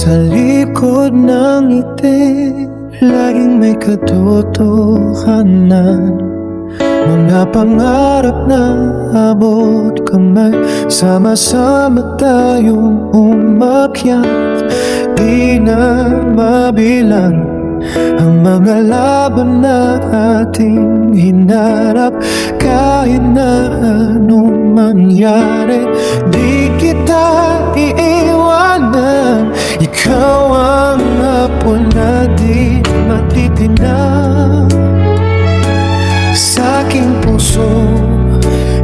Sa likod ng ngiti, laging may katotohanan. Mga pangarap na abot kamay, sama-sama tayong umakyat. Di na mabilang ang mga laban na ating hinarap. Kahit na anong mangyari, di kita iiwanan. Ikaw ang hapon na di matitinag sa aking puso.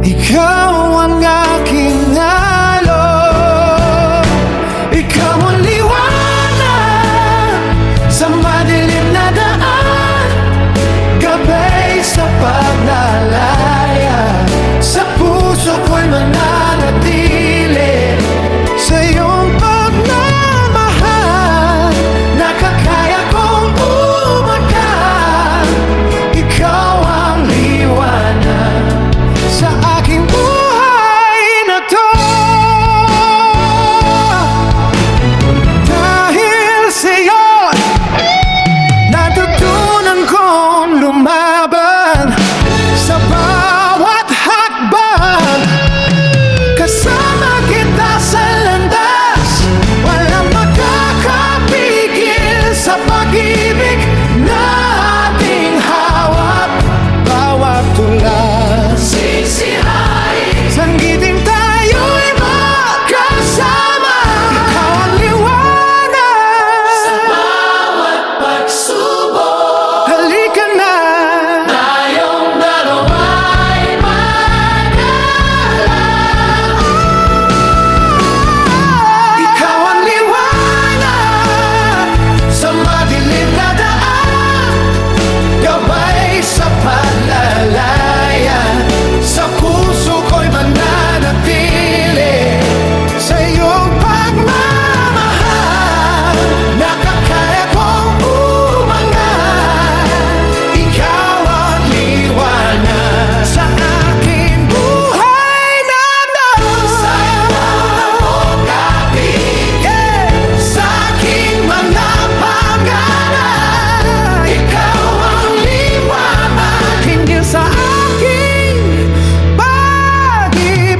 Ikaw ang aking halo. Ikaw ang liwanag sa madilim na daan, gabay sa paglalaya. Sa puso ko'y mananatili sa iyong pagmamahal. Nakakaya kong umakyat. Ikaw ang liwanag sa aking buhay na to. Dahil sa'yo, natutunan kong lumaban sa bawat hakbang. Kasama kita sa landas, walang makakapigil sa pag-ibig na ating hawak. Bawat tulas, sisihain, sanggiting tayo'y magkasama. Ikaw ang liwanag sa bawat pagsubok. Halika na, tayong dalawa'y mag-alala. Ikaw ang liwanag sa madilim na daan, gabay sa paglalaya. Sa puso ko'y mananatili sa iyong pagmamahal. Nakakaya kong umangat. Ikaw ang liwanag sa aking buhay na to. Sa'yo ako kapigil sa aking mga pangarap. Ikaw ang liwanag hinggil sa aking pag-ibig.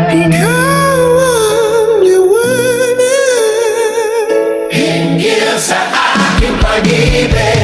Ikaw ang liwanag hinggil sa aking pag-ibig.